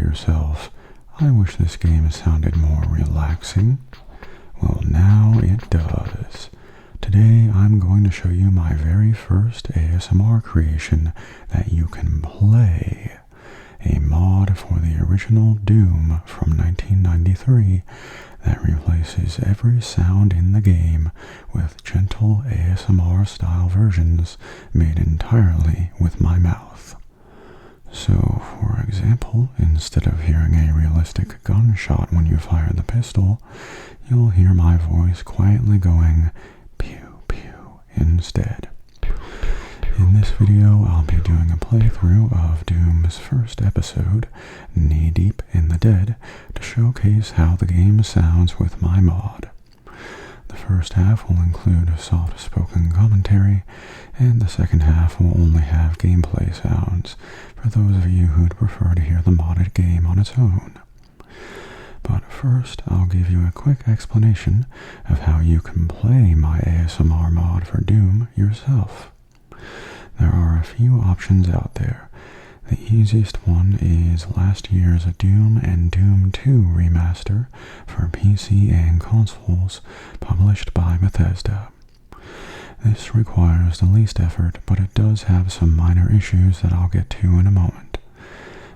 yourself, I wish this game sounded more relaxing. Well, now it does. Today I'm going to show you my very first ASMR creation that you can play. A mod for the original Doom from 1993 that replaces every sound in the game with gentle ASMR-style versions made entirely with my mouth. So, for example, instead of hearing a realistic gunshot when you fire the pistol, you'll hear my voice quietly going pew pew instead. In this video, I'll be doing a playthrough of Doom's first episode, Knee Deep in the Dead, to showcase how the game sounds with my mod. The first half will include soft-spoken commentary, and the second half will only have gameplay sounds, for those of you who'd prefer to hear the modded game on its own. But first, I'll give you a quick explanation of how you can play my ASMR mod for Doom yourself. There are a few options out there. The easiest one is last year's Doom and Doom 2 remaster for PC and consoles, published by Bethesda. This requires the least effort, but it does have some minor issues that I'll get to in a moment.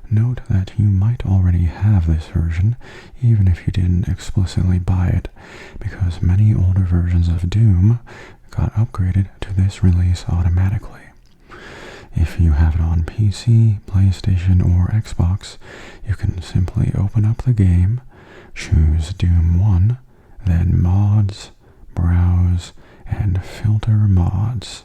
Note that you might already have this version, even if you didn't explicitly buy it, because many older versions of Doom got upgraded to this release automatically. If you have it on PC, PlayStation, or Xbox, you can simply open up the game, choose Doom 1, then Mods, Browse, and Filter Mods,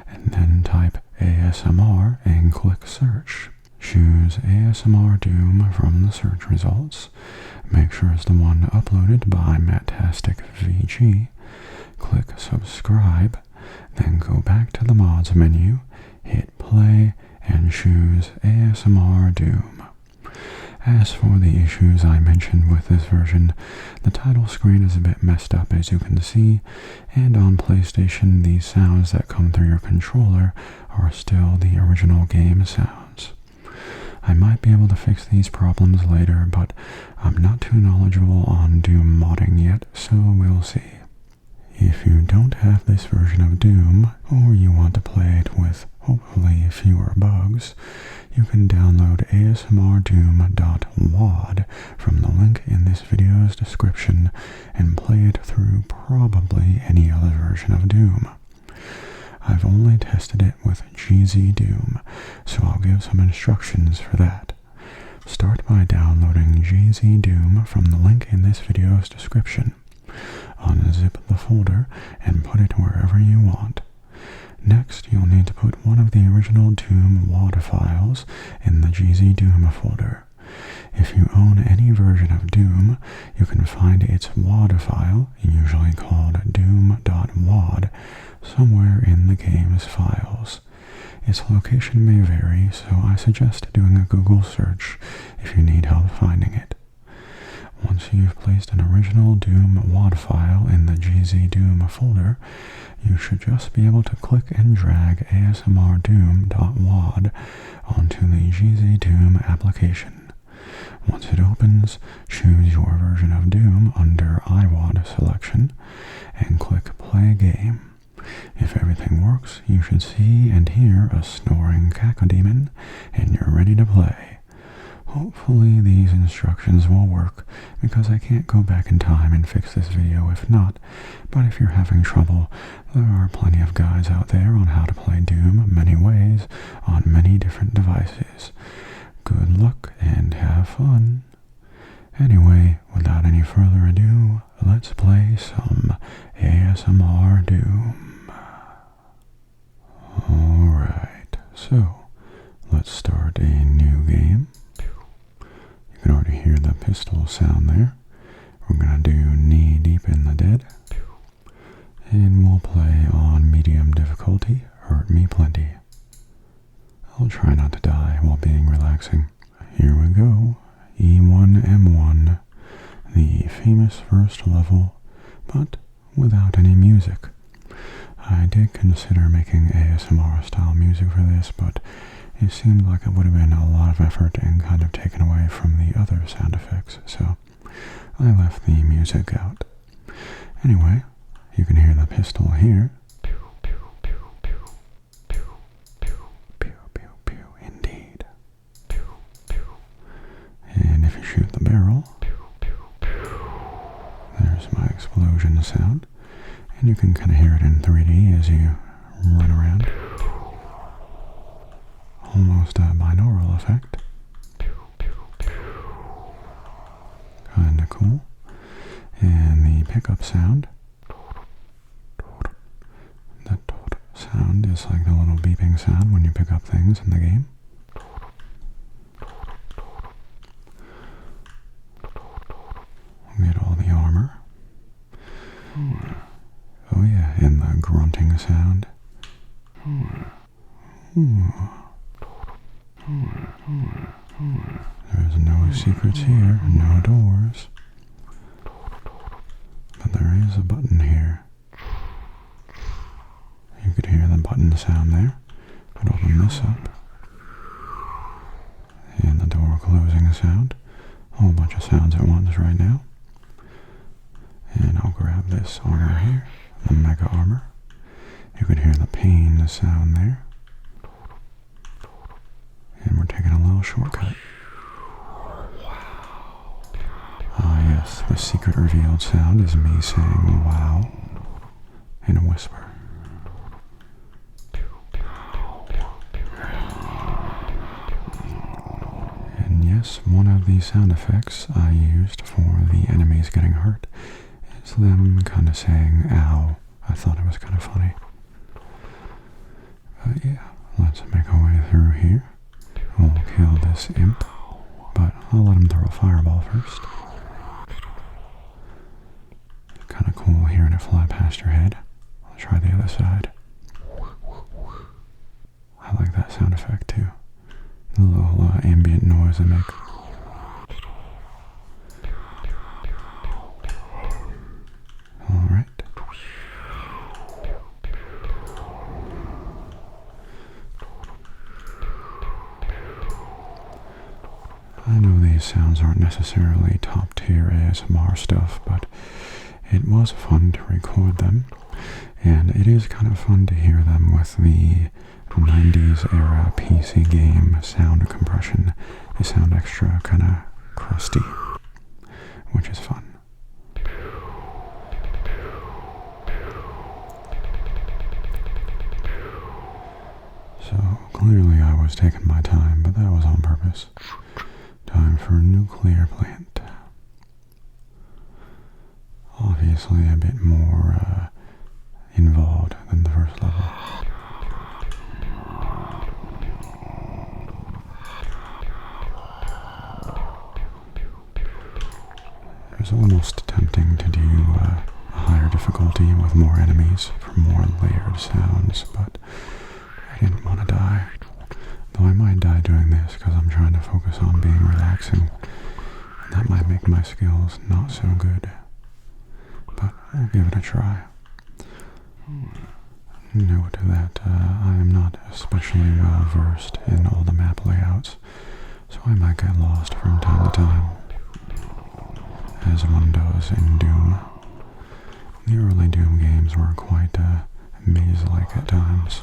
and then type ASMR and click Search. Choose ASMR Doom from the search results, make sure it's the one uploaded by Mattastic VG, click Subscribe, then go back to the Mods menu, hit play, and choose ASMR Doom. As for the issues I mentioned with this version, the title screen is a bit messed up, as you can see, and on PlayStation the sounds that come through your controller are still the original game sounds. I might be able to fix these problems later, but I'm not too knowledgeable on Doom modding yet, so we'll see. If you don't have this version of Doom, or you want to play it with hopefully fewer bugs, you can download asmrdoom.wad from the link in this video's description and play it through probably any other version of Doom. I've only tested it with GZ Doom, so I'll give some instructions for that. Start by downloading GZ Doom from the link in this video's description. Unzip the folder and put it wherever you want. Next, you'll need to put one of the original Doom WAD files in the GZ Doom folder. If you own any version of Doom, you can find its WAD file, usually called doom.wad, somewhere in the game's files. Its location may vary, so I suggest doing a Google search if you need help finding it. Once you've placed an original Doom WAD file in the GZ Doom folder, you should just be able to click and drag asmrdoom.wad onto the GZ Doom application. Once it opens, choose your version of Doom under iWAD selection and click Play Game. If everything works, you should see and hear a snoring cacodemon, and you're ready to play. Hopefully these instructions will work, because I can't go back in time and fix this video if not, but if you're having trouble, there are plenty of guides out there on how to play Doom many ways on many different devices. Good luck and have fun. Anyway, without any further ado, let's play some ASMR Doom. Alright, so let's start a new game. You can already hear the pistol sound there. We're gonna do Knee Deep in the Dead. And we'll play on medium difficulty, Hurt Me Plenty. I'll try not to die while being relaxing. Here we go. E1M1, the famous first level, but without any music. I did consider making ASMR style music for this, but it seemed like it would have been a lot of effort and kind of taken away from the other sound effects, so I left the music out. Anyway, you can hear the pistol here. Pew, pew, pew, pew, pew, pew, pew, pew, pew, indeed. Pew, pew. And if you shoot the barrel, pew, pew, pew, there's my explosion sound. And you can kind of hear it in 3D as you run around. Almost a binaural effect. Kinda cool. And the pickup sound. The sound is like the little beeping sound when you pick up things in the game. We'll get all the armor. Oh yeah, and the grunting sound. There's no secrets here, no doors. But there is a button here. You could hear the button sound there. I'd open this up. And the door closing sound. A whole bunch of sounds at once right now. And I'll grab this armor here, the mega armor. You could hear the pain sound there. And we're taking a little shortcut. Ah yes, the secret revealed sound is me saying wow in a whisper. And yes, one of the sound effects I used for the enemies getting hurt is them kind of saying ow. I thought it was kind of funny. But yeah, let's make our way through here. We'll kill this imp, but I'll let him throw a fireball first. Kinda cool hearing it fly past your head. I'll try the other side. I like that sound effect too. The little ambient noise they make. Alright. I know these sounds aren't necessarily top tier ASMR stuff, but it was fun to record them, and it is kind of fun to hear them with the 90s era PC game sound compression. They sound extra kind of crusty, which is fun. So clearly I was taking my time, but that was on purpose. Time for nuclear plant. Obviously a bit more involved than the first level. It was almost tempting to do a higher difficulty with more enemies for more layered sounds, but I didn't want to die. Though I might die doing this because I'm trying to focus on being relaxing, and that might make my skills not so good. But I'll give it a try. Note that I am not especially well versed in all the map layouts, so I might get lost from time to time, as one does in Doom. The early Doom games were quite maze-like at times.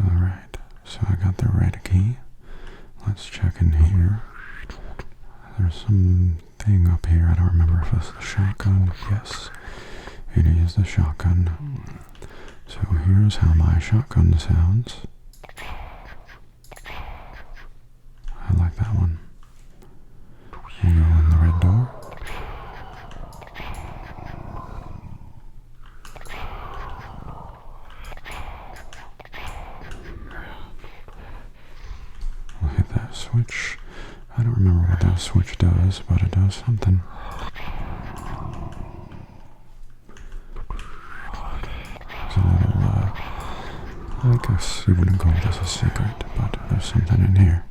Alright, so I got the red key. Let's check in here. There's something up here. I don't remember if it's the shotgun. Yes, it is the shotgun. So here's how my shotgun sounds. I like that one. We'll go in the red door. We'll hit that switch. I don't remember what that switch does, but it does something. There's a little, I guess you wouldn't call this a secret, but there's something in here.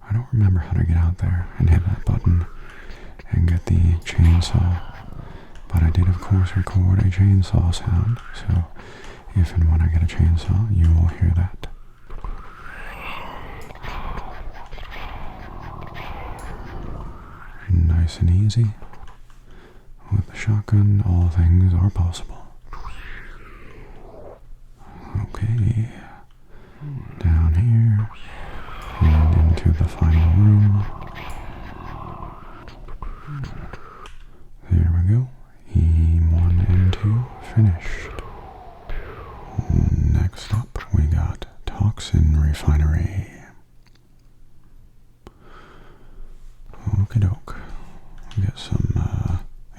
I don't remember how to get out there and hit that button and get the chainsaw, but I did of course record a chainsaw sound, so If and when I get a chainsaw, you will hear that. Nice and easy. With the shotgun, all things are possible. Okay. Down here. And into the final room. There we go. E1 and 2 finished. Next up, we got Toxin Refinery. Okie doke. Get some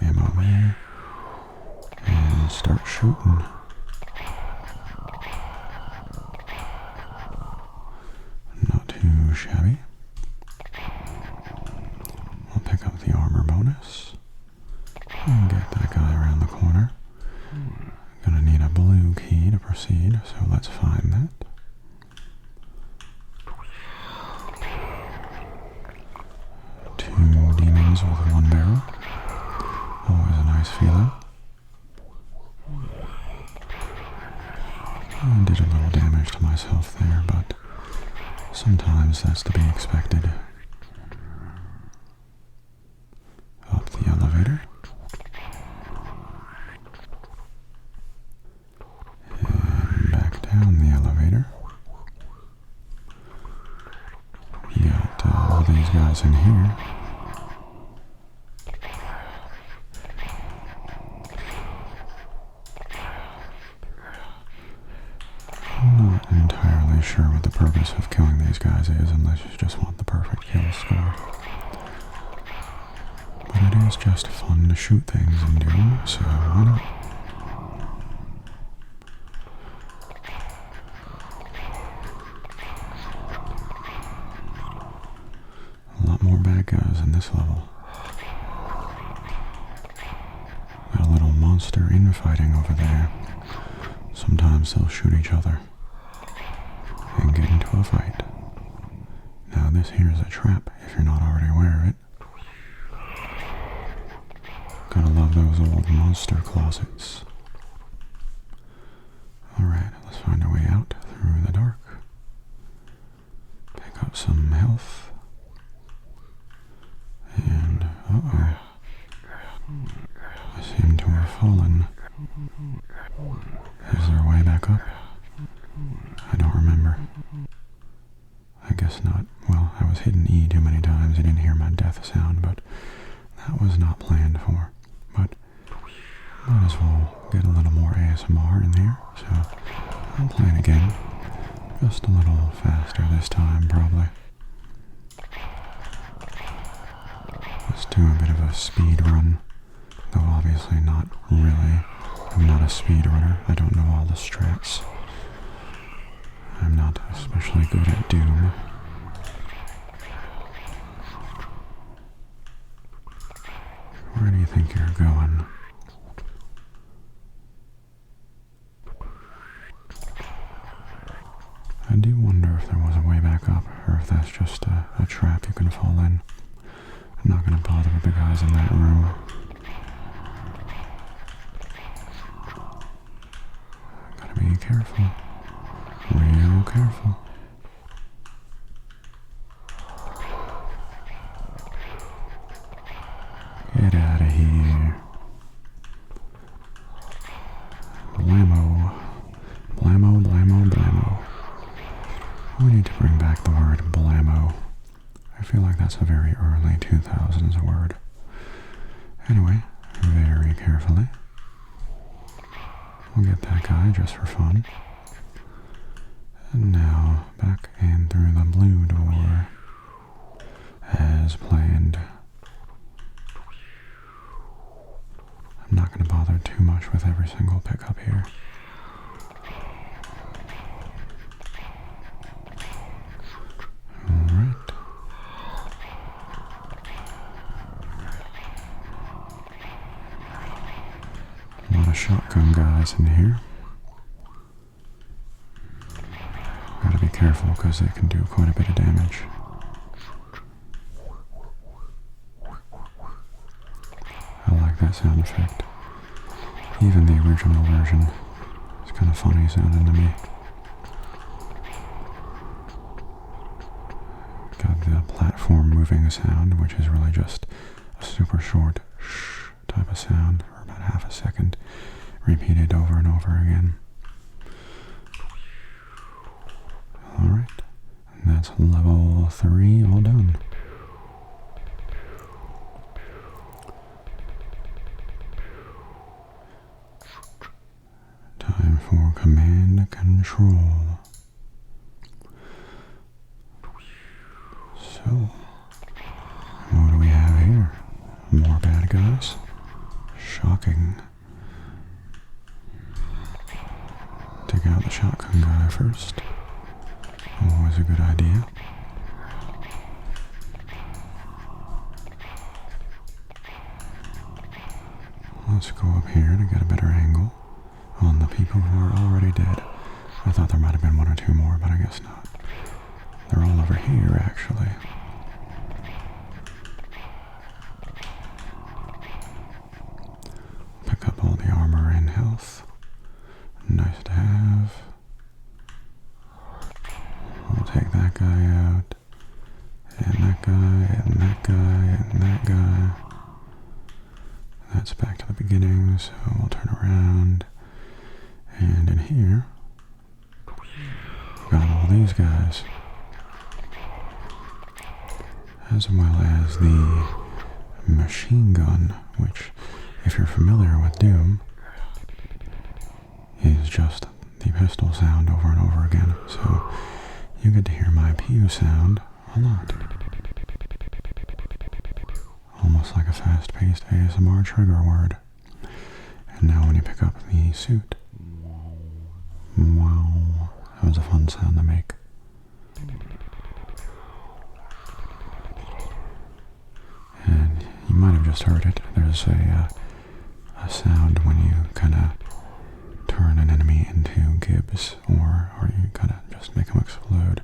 ammo there. And start shooting. Not too shabby. I'll pick up the armor bonus. And get that guy around the corner. Gonna need a blue key to proceed, so let's find that. Two demons with one barrel. Always a nice feeling. I did a little damage to myself there, but sometimes that's to be expected. Up the elevator. And back down the elevator. You got all these guys in here. I'm not entirely sure what the purpose of killing these guys is unless you just want the perfect kill score. But it is just fun to shoot things in Doom, so why not? A lot more bad guys in this level. Got a little monster infighting over there. Sometimes they'll shoot each other and get into a fight. Now this here is a trap if you're not already aware of it. Gotta love those old monster closets. Alright, let's find our way out through the dark. Pick up some health. And, uh-oh. I seem to have fallen. Is there a way back up? I don't remember. I guess not. Well, I was hitting E too many times. I didn't hear my death sound, but that was not planned for. But might as well get a little more ASMR in there, so I'll play it again. Just a little faster this time, probably. Let's do a bit of a speed run, though obviously not really. I'm not a speedrunner. I don't know all the strats. I'm not especially good at Doom. Where do you think you're going? I do wonder if there was a way back up, or if that's just a trap you can fall in. I'm not going to bother with the guys in that room. Gotta be careful. Real careful. Get out of here. Blammo. Blammo, blammo, blammo. We need to bring back the word blammo. I feel like that's a very early 2000s word. Anyway, very carefully. We'll get that guy just for fun. And now, back in through the blue door, as planned. I'm not going to bother too much with every single pickup here. Alright. A lot of shotgun guys in here. Gotta be careful because they can do quite a bit of damage. I like that sound effect. Even the original version It's kind of funny sounding to me. Got the platform moving sound, which is really just a super short shh type of sound for about half a second, repeated over and over again. Alright, and that's level 3 all done. Time for command control. So, what do we have here? More bad guys? Shocking. Take out the shotgun guy first. Always a good idea. Let's go up here to get a better angle on the people who are already dead. I thought there might have been one or two more, but I guess not. They're all over here, actually. Pick up all the armor and health. Nice to have. I'll take that guy out. And that guy, and that guy, and that guy. That's back to the beginning, so we'll turn around. And in here, got all these guys. As well as the machine gun, which, if you're familiar with Doom, is just the pistol sound over and over again. So you get to hear my pew sound a lot. Almost like a fast-paced ASMR trigger word. And now when you pick up the suit, wow, that was a fun sound to make. And you might have just heard it. There's a sound when you kind of turn an enemy into gibs, or you kind of just make them explode.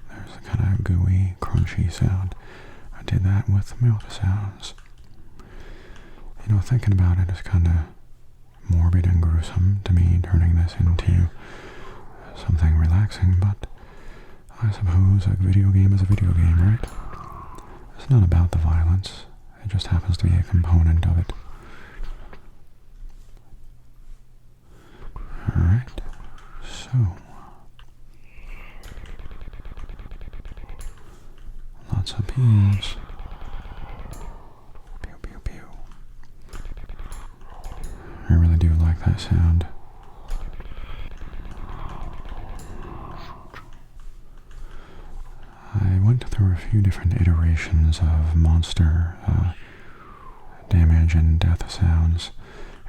There's a kind of gooey, crunchy sound. I did that with milk sounds. You know, thinking about it is kind of morbid and gruesome to me, turning this into something relaxing, but I suppose a video game is a video game, right? It's not about the violence, it just happens to be a component of it. Alright, so lots of pews. Pew, pew, pew. I really do like that sound. I went through a few different iterations of monster damage and death sounds.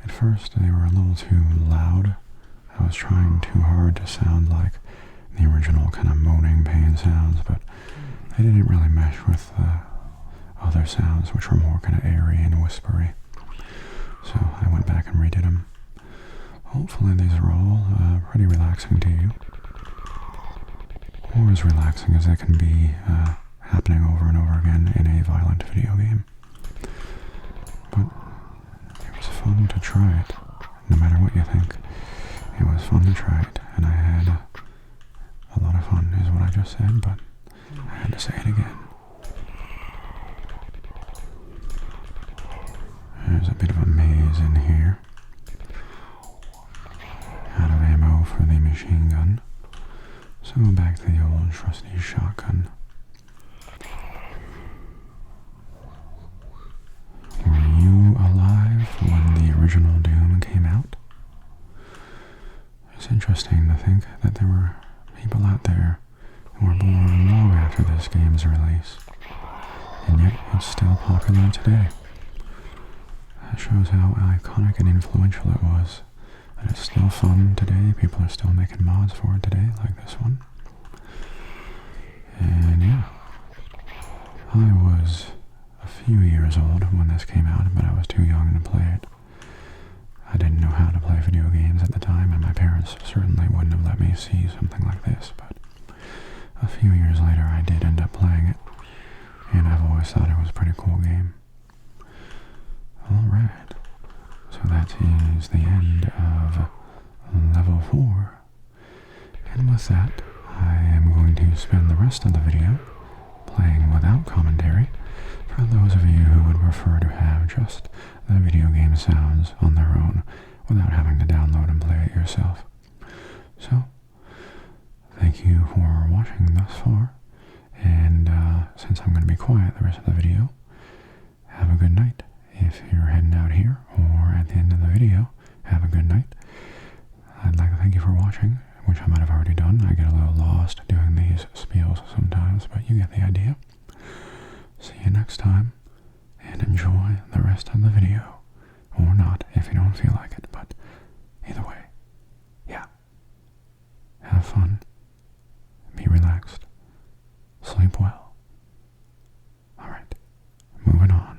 At first they were a little too loud. I was trying too hard to sound like the original kind of moaning pain sounds, but they didn't really mesh with other sounds, which were more kind of airy and whispery. So I went back and redid them. Hopefully these are all pretty relaxing to you. Or as relaxing as they can be happening over and over again in a violent video game. But it was fun to try it, no matter what you think. It was fun to try it, and I had a lot of fun, is what I just said, but I had to say it again. There's a bit of a maze in here. Out of ammo for the machine gun. So go back to the old trusty shotgun. Were you alive when the original Doom came out? It's interesting to think that there were people out there who were born long after this game's release, and yet it's still popular today. That shows how iconic and influential it was. And it's still fun today. People are still making mods for it today, like this one. And yeah, I was a few years old when this came out, but I was too young to play it. I didn't know how to play video games at the time, and my parents certainly wouldn't have let me see something like this, but a few years later I did end up playing it, and I've always thought it was a pretty cool game. Alright, so that is the end of level 4. And with that, I am going to spend the rest of the video playing without commentary for those of you who would prefer to have just the video game sounds on their own without having to download and play it yourself. So, thank you for watching thus far, and since I'm going to be quiet the rest of the video, have a good night. If you're heading out here, or at the end of the video, have a good night. I'd like to thank you for watching, which I might have already done. I get a little lost doing these spiels sometimes, but you get the idea. See you next time, and enjoy the rest of the video. Or not, if you don't feel like it, but either way, yeah. Have fun. Be relaxed. Sleep well. Alright, moving on.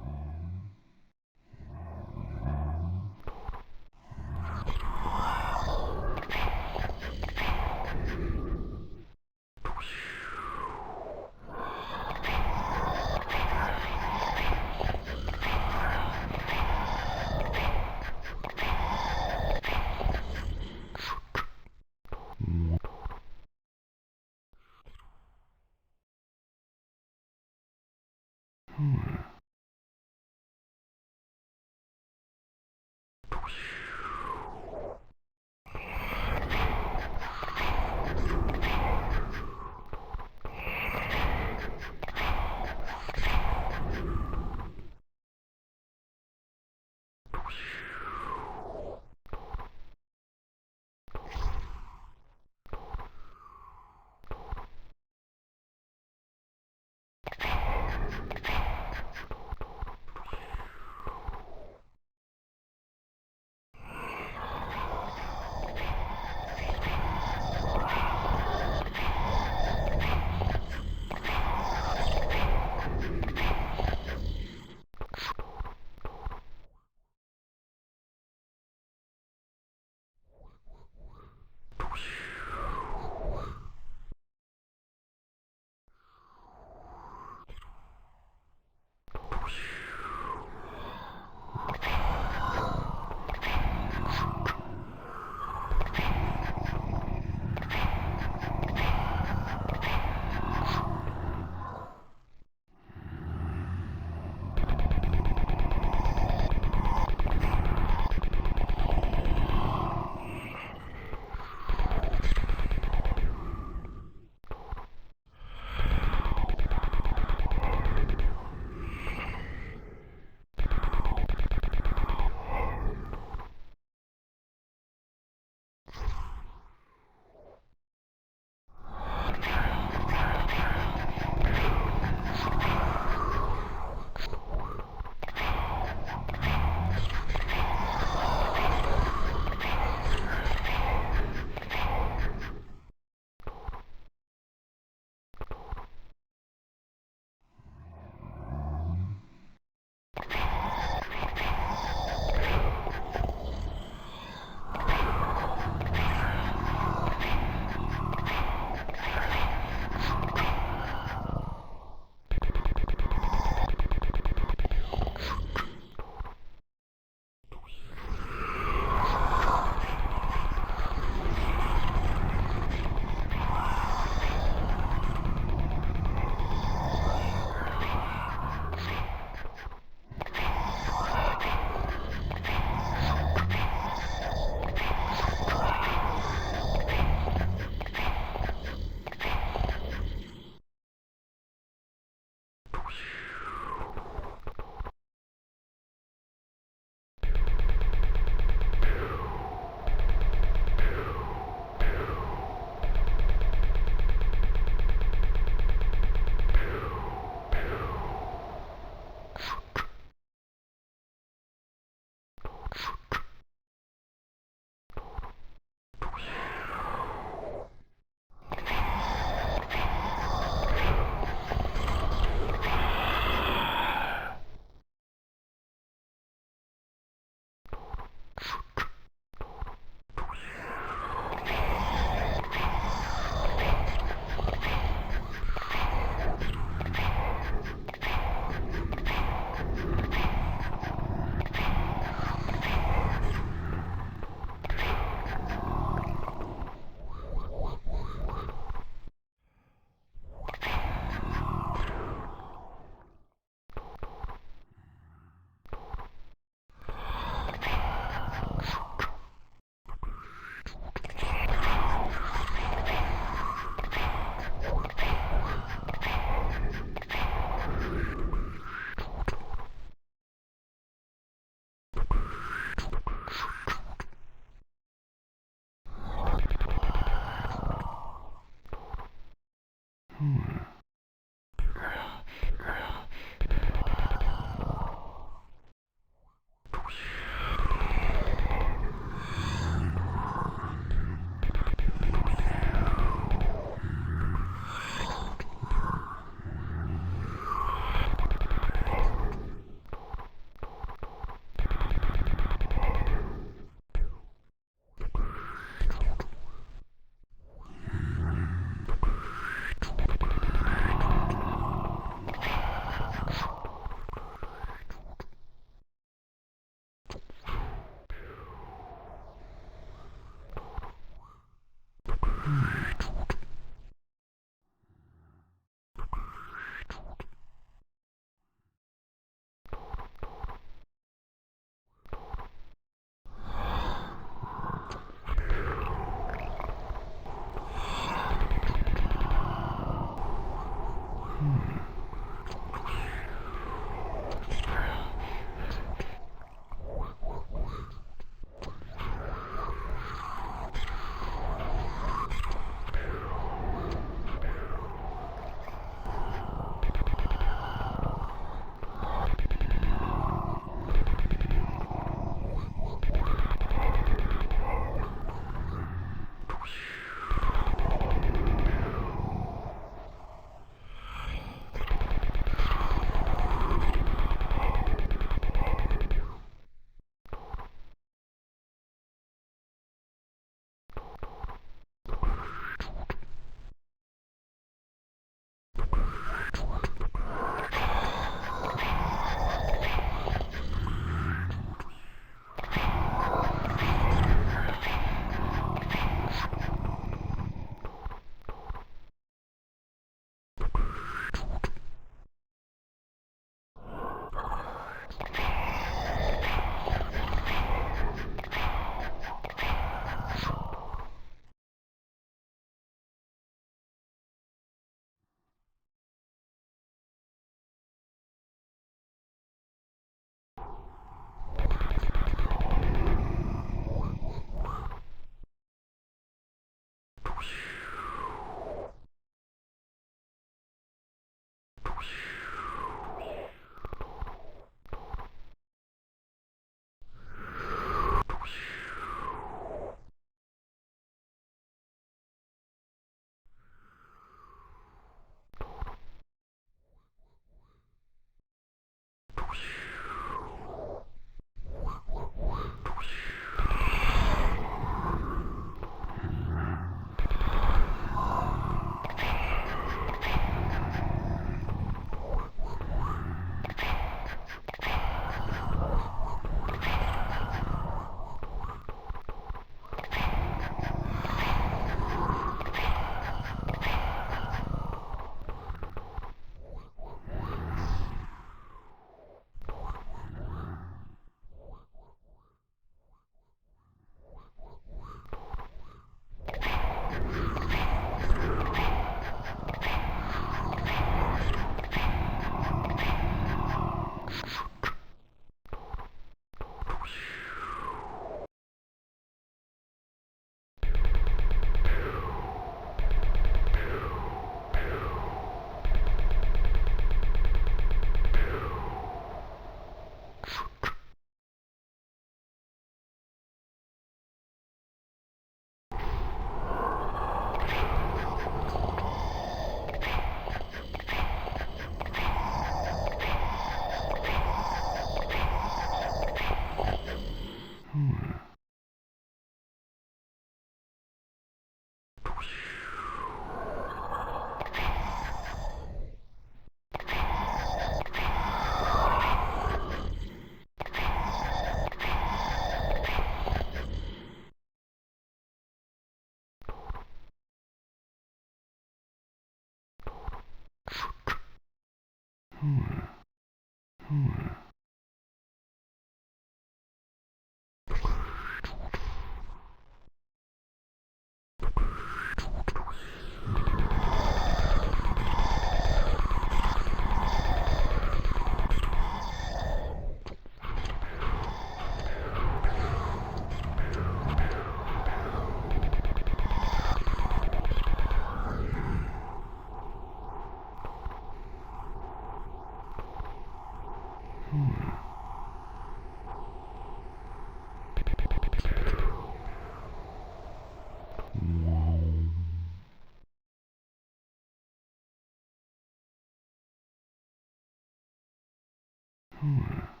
Oh,